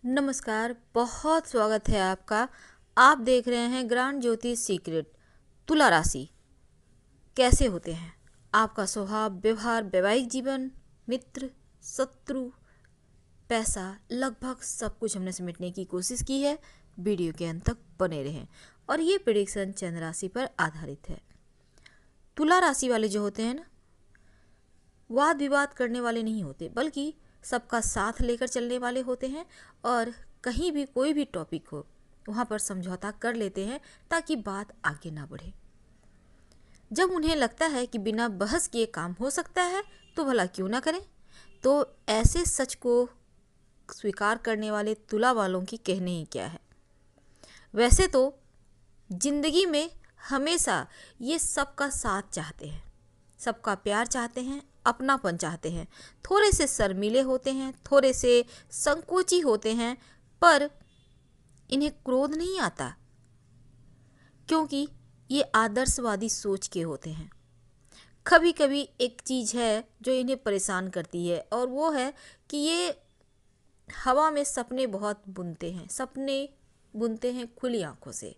नमस्कार, बहुत स्वागत है आपका। आप देख रहे हैं ग्रांड ज्योति सीक्रेट। तुला राशि कैसे होते हैं, आपका स्वभाव, व्यवहार, वैवाहिक जीवन, मित्र, शत्रु, पैसा, लगभग सब कुछ हमने समेटने की कोशिश की है। वीडियो के अंत तक बने रहें। और ये प्रेडिक्शन चंद्र राशि पर आधारित है। तुला राशि वाले जो होते हैं ना, वाद विवाद करने वाले नहीं होते, बल्कि सबका साथ लेकर चलने वाले होते हैं। और कहीं भी कोई भी टॉपिक हो, वहाँ पर समझौता कर लेते हैं ताकि बात आगे ना बढ़े। जब उन्हें लगता है कि बिना बहस किए काम हो सकता है तो भला क्यों ना करें। तो ऐसे सच को स्वीकार करने वाले तुला वालों की कहने ही क्या है। वैसे तो जिंदगी में हमेशा ये सबका साथ चाहते हैं, सबका प्यार चाहते हैं, अपनापन चाहते हैं। थोड़े से शर्मीले होते हैं, थोड़े से संकोची होते हैं, पर इन्हें क्रोध नहीं आता, क्योंकि ये आदर्शवादी सोच के होते हैं। कभी कभी एक चीज़ है जो इन्हें परेशान करती है, और वो है कि ये हवा में सपने बहुत बुनते हैं। सपने बुनते हैं खुली आंखों से।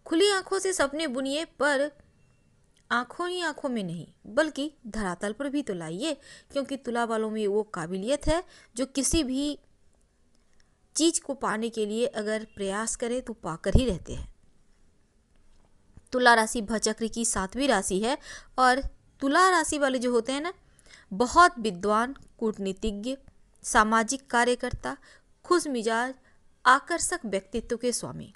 खुली आंखों से सपने बुनिए, पर आंखों ही आंखों में नहीं, बल्कि धरातल पर भी तो लाइए। क्योंकि तुला वालों में वो काबिलियत है जो किसी भी चीज को पाने के लिए अगर प्रयास करे तो पाकर ही रहते हैं। तुला राशि भचक्र की 7वीं राशि है। और तुला राशि वाले जो होते हैं ना, बहुत विद्वान, कूटनीतिज्ञ, सामाजिक कार्यकर्ता, खुश मिजाज, आकर्षक व्यक्तित्व के स्वामी।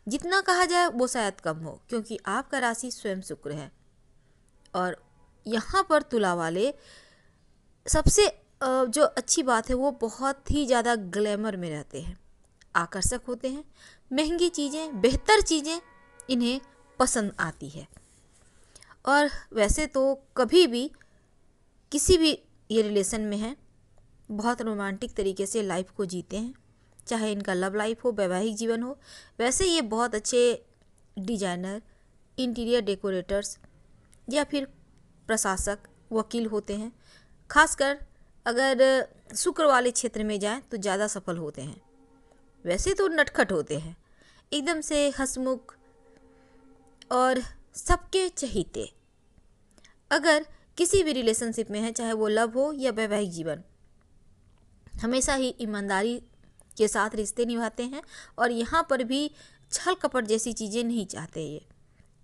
जितना कहा जाए वो शायद कम हो, क्योंकि आपका राशि स्वयं शुक्र है। और यहाँ पर तुला वाले सबसे जो अच्छी बात है, वो बहुत ही ज़्यादा ग्लैमर में रहते हैं, आकर्षक होते हैं। महंगी चीज़ें, बेहतर चीज़ें इन्हें पसंद आती है। और वैसे तो कभी भी किसी भी ये रिलेशन में है, बहुत रोमांटिक तरीके से लाइफ को जीते हैं, चाहे इनका लव लाइफ हो, वैवाहिक जीवन हो। वैसे ये बहुत अच्छे डिजाइनर, इंटीरियर डेकोरेटर्स या फिर प्रशासक, वकील होते हैं। खासकर अगर शुक्र वाले क्षेत्र में जाएं तो ज़्यादा सफल होते हैं। वैसे तो नटखट होते हैं, एकदम से हंसमुख और सबके चहीते। अगर किसी भी रिलेशनशिप में है, चाहे वो लव हो या वैवाहिक जीवन, हमेशा ही ईमानदारी के साथ रिश्ते निभाते हैं। और यहाँ पर भी छल कपट जैसी चीज़ें नहीं चाहते। ये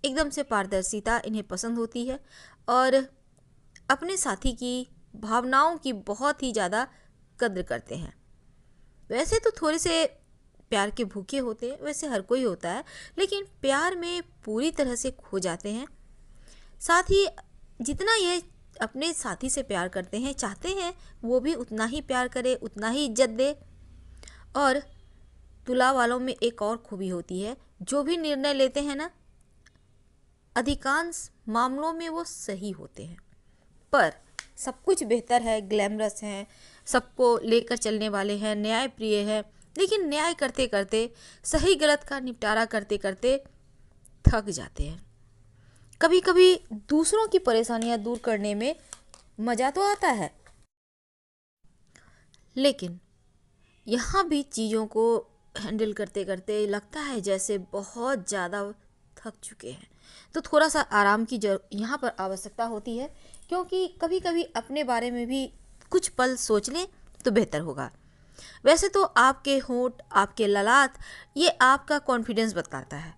एकदम से पारदर्शिता इन्हें पसंद होती है, और अपने साथी की भावनाओं की बहुत ही ज़्यादा कद्र करते हैं। वैसे तो थोड़े से प्यार के भूखे होते हैं, वैसे हर कोई होता है, लेकिन प्यार में पूरी तरह से खो जाते हैं। साथ ही जितना ये अपने साथी से प्यार करते हैं, चाहते हैं वो भी उतना ही प्यार करे, उतना ही इज्जत दे। और तुला वालों में एक और खूबी होती है, जो भी निर्णय लेते हैं ना, अधिकांश मामलों में वो सही होते हैं। पर सब कुछ बेहतर है, ग्लैमरस हैं, सबको लेकर चलने वाले हैं, न्यायप्रिय है। लेकिन न्याय करते करते, सही गलत का निपटारा करते करते थक जाते हैं। कभी कभी दूसरों की परेशानियां दूर करने में मज़ा तो आता है, लेकिन यहाँ भी चीज़ों को हैंडल करते करते लगता है जैसे बहुत ज़्यादा थक चुके हैं। तो थोड़ा सा आराम की यहाँ पर आवश्यकता होती है, क्योंकि कभी कभी अपने बारे में भी कुछ पल सोच लें तो बेहतर होगा। वैसे तो आपके होंठ, आपके ललाट, ये आपका कॉन्फिडेंस बताता है।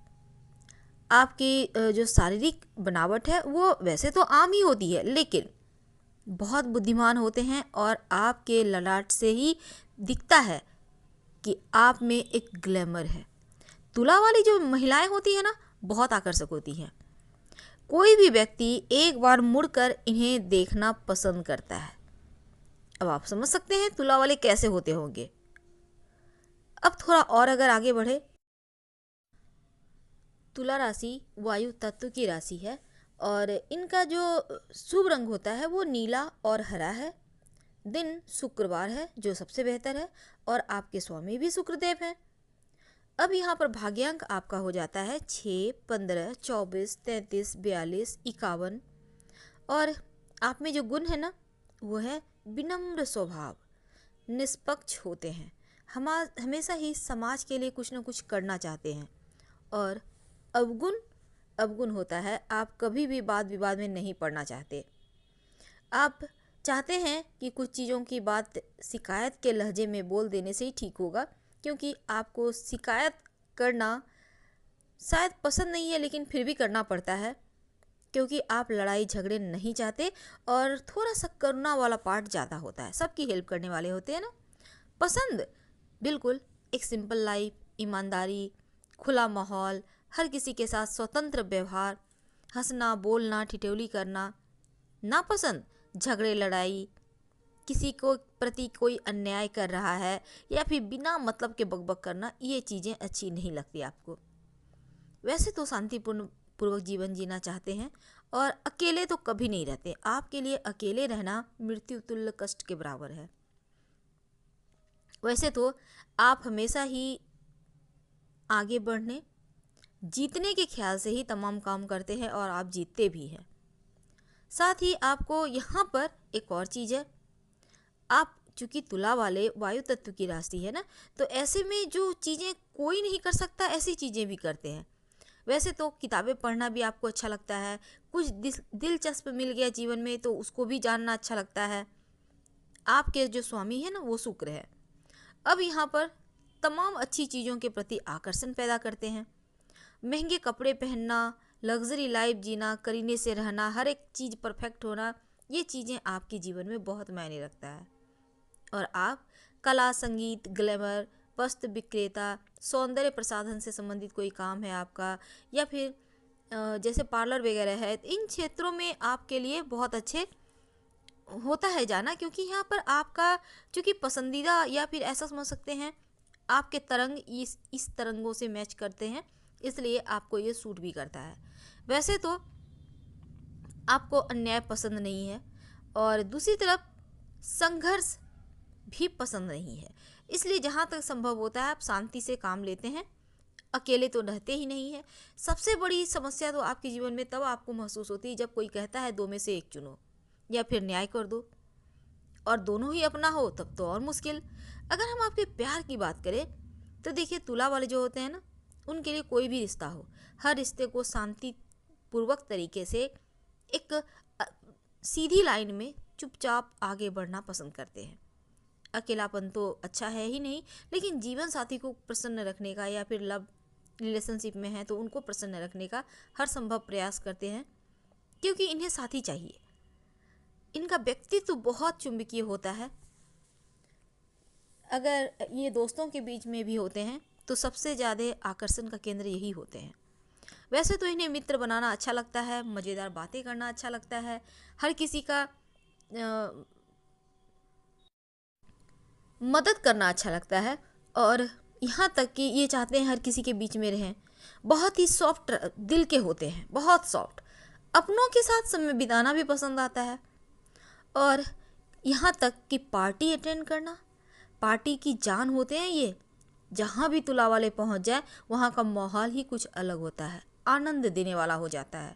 आपकी जो शारीरिक बनावट है वो वैसे तो आम ही होती है, लेकिन बहुत बुद्धिमान होते हैं। और आपके ललाट से ही दिखता है कि आप में एक ग्लैमर है। तुला वाली जो महिलाएं होती हैं ना, बहुत आकर्षक होती हैं। कोई भी व्यक्ति एक बार मुड़कर इन्हें देखना पसंद करता है। अब आप समझ सकते हैं तुला वाले कैसे होते होंगे। अब थोड़ा और अगर आगे बढ़े, तुला राशि वायु तत्व की राशि है, और इनका जो शुभ रंग होता है वो नीला और हरा है। दिन शुक्रवार है, जो सबसे बेहतर है, और आपके स्वामी भी शुक्रदेव हैं। अब यहाँ पर भाग्यांक आपका हो जाता है 6, 15, 24, 33, 42, 51। और आप में जो गुण है ना, वो है विनम्र स्वभाव, निष्पक्ष होते हैं, हमेशा ही समाज के लिए कुछ ना कुछ करना चाहते हैं। और अवगुण अवगुण होता है, आप कभी भी वाद विवाद में नहीं पड़ना चाहते। आप चाहते हैं कि कुछ चीज़ों की बात शिकायत के लहजे में बोल देने से ही ठीक होगा, क्योंकि आपको शिकायत करना शायद पसंद नहीं है, लेकिन फिर भी करना पड़ता है, क्योंकि आप लड़ाई झगड़े नहीं चाहते और थोड़ा सा करुणा वाला पार्ट ज़्यादा होता है। सबकी हेल्प करने वाले होते हैं ना। पसंद बिल्कुल एक सिंपल लाइफ, ईमानदारी, खुला माहौल, हर किसी के साथ स्वतंत्र व्यवहार, हंसना बोलना ठिठोली करना। नापसंद झगड़े लड़ाई, किसी को प्रति कोई अन्याय कर रहा है या फिर बिना मतलब के बकबक करना, ये चीज़ें अच्छी नहीं लगती आपको। वैसे तो शांतिपूर्ण पूर्वक जीवन जीना चाहते हैं और अकेले तो कभी नहीं रहते। आपके लिए अकेले रहना मृत्यु तुल्य कष्ट के बराबर है। वैसे तो आप हमेशा ही आगे बढ़ने जीतने के ख्याल से ही तमाम काम करते हैं और आप जीतते भी हैं। साथ ही आपको यहाँ पर एक और चीज़ है, आप चूँकि तुला वाले वायु तत्व की राशि है ना, तो ऐसे में जो चीज़ें कोई नहीं कर सकता ऐसी चीज़ें भी करते हैं। वैसे तो किताबें पढ़ना भी आपको अच्छा लगता है, कुछ दिलचस्प मिल गया जीवन में तो उसको भी जानना अच्छा लगता है। आपके जो स्वामी है ना वो शुक्र है। अब यहाँ पर तमाम अच्छी चीज़ों के प्रति आकर्षण पैदा करते हैं। महंगे कपड़े पहनना, लग्जरी लाइफ जीना, करीने से रहना, हर एक चीज़ परफेक्ट होना, ये चीज़ें आपके जीवन में बहुत मायने रखता है। और आप कला, संगीत, ग्लैमर, वस्त्र विक्रेता, सौंदर्य प्रसाधन से संबंधित कोई काम है आपका, या फिर जैसे पार्लर वगैरह है, इन क्षेत्रों में आपके लिए बहुत अच्छे होता है जाना, क्योंकि यहाँ पर आपका चूँकि पसंदीदा, या फिर ऐसा समझ सकते हैं आपके तरंग इस तरंगों से मैच करते हैं, इसलिए आपको ये सूट भी करता है। वैसे तो आपको अन्याय पसंद नहीं है और दूसरी तरफ संघर्ष भी पसंद नहीं है, इसलिए जहाँ तक संभव होता है आप शांति से काम लेते हैं, अकेले तो रहते ही नहीं है। सबसे बड़ी समस्या तो आपके जीवन में तब आपको महसूस होती है जब कोई कहता है दो में से एक चुनो या फिर न्याय कर दो, और दोनों ही अपना हो तब तो और मुश्किल। अगर हम आपके प्यार की बात करें तो देखिए, तुला वाले जो होते हैं ना, उनके लिए कोई भी रिश्ता हो, हर रिश्ते को शांति पूर्वक तरीके से एक सीधी लाइन में चुपचाप आगे बढ़ना पसंद करते हैं। अकेलापन तो अच्छा है ही नहीं, लेकिन जीवन साथी को प्रसन्न रखने का, या फिर लव रिलेशनशिप में है तो उनको प्रसन्न रखने का हर संभव प्रयास करते हैं, क्योंकि इन्हें साथी चाहिए। इनका व्यक्तित्व बहुत चुंबकीय होता है। अगर ये दोस्तों के बीच में भी होते हैं तो सबसे ज़्यादा आकर्षण का केंद्र यही होते हैं। वैसे तो इन्हें मित्र बनाना अच्छा लगता है, मज़ेदार बातें करना अच्छा लगता है, हर किसी का मदद करना अच्छा लगता है, और यहाँ तक कि ये चाहते हैं हर किसी के बीच में रहें। बहुत ही सॉफ्ट दिल के होते हैं, बहुत सॉफ्ट। अपनों के साथ समय बिताना भी पसंद आता है, और यहाँ तक कि पार्टी अटेंड करना, पार्टी की जान होते हैं ये। जहाँ भी तुला वाले पहुँच जाए वहाँ का माहौल ही कुछ अलग होता है, आनंद देने वाला हो जाता है।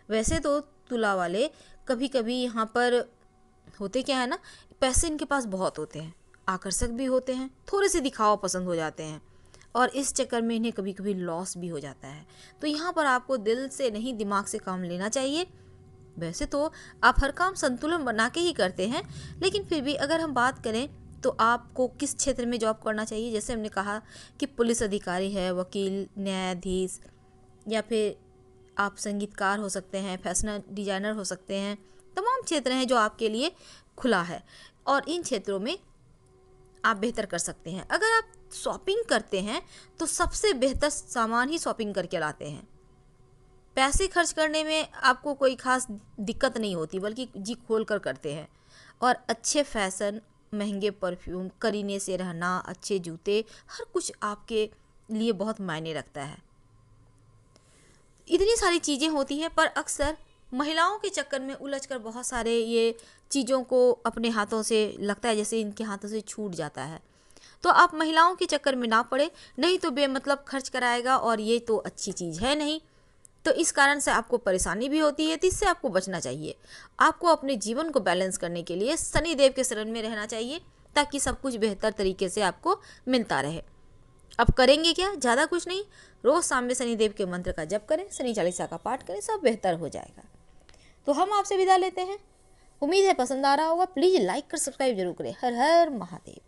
वैसे तो तुला वाले कभी कभी यहाँ पर होते क्या है ना, पैसे इनके पास बहुत होते हैं, आकर्षक भी होते हैं, थोड़े से दिखावा पसंद हो जाते हैं, और इस चक्कर में इन्हें कभी कभी लॉस भी हो जाता है। तो यहाँ पर आपको दिल से नहीं दिमाग से काम लेना चाहिए। वैसे तो आप हर काम संतुलन बना के ही करते हैं, लेकिन फिर भी अगर हम बात करें तो आपको किस क्षेत्र में जॉब करना चाहिए, जैसे हमने कहा कि पुलिस अधिकारी है, वकील, न्यायाधीश, या फिर आप संगीतकार हो सकते हैं, फैशन डिजाइनर हो सकते हैं। तमाम क्षेत्र हैं जो आपके लिए खुला है, और इन क्षेत्रों में आप बेहतर कर सकते हैं। अगर आप शॉपिंग करते हैं तो सबसे बेहतर सामान ही शॉपिंग करके लाते हैं। पैसे खर्च करने में आपको कोई खास दिक्कत नहीं होती, बल्कि जी खोल कर करते हैं। और अच्छे फैशन, महंगे परफ्यूम, करीने से रहना, अच्छे जूते, हर कुछ आपके लिए बहुत मायने रखता है। इतनी सारी चीज़ें होती हैं, पर अक्सर महिलाओं के चक्कर में उलझकर बहुत सारे ये चीज़ों को अपने हाथों से लगता है जैसे इनके हाथों से छूट जाता है। तो आप महिलाओं के चक्कर में ना पड़े, नहीं तो बेमतलब खर्च कराएगा, और ये तो अच्छी चीज़ है नहीं। तो इस कारण से आपको परेशानी भी होती है, तो इससे आपको बचना चाहिए। आपको अपने जीवन को बैलेंस करने के लिए शनिदेव के शरण में रहना चाहिए, ताकि सब कुछ बेहतर तरीके से आपको मिलता रहे। अब करेंगे क्या, ज़्यादा कुछ नहीं, रोज़ शाम में शनिदेव के मंत्र का जप करें, शनि चालीसा का पाठ करें, सब बेहतर हो जाएगा। तो हम आपसे विदा लेते हैं। उम्मीद है पसंद आ रहा होगा। प्लीज़ लाइक कर सब्सक्राइब जरूर करें। हर हर महादेव।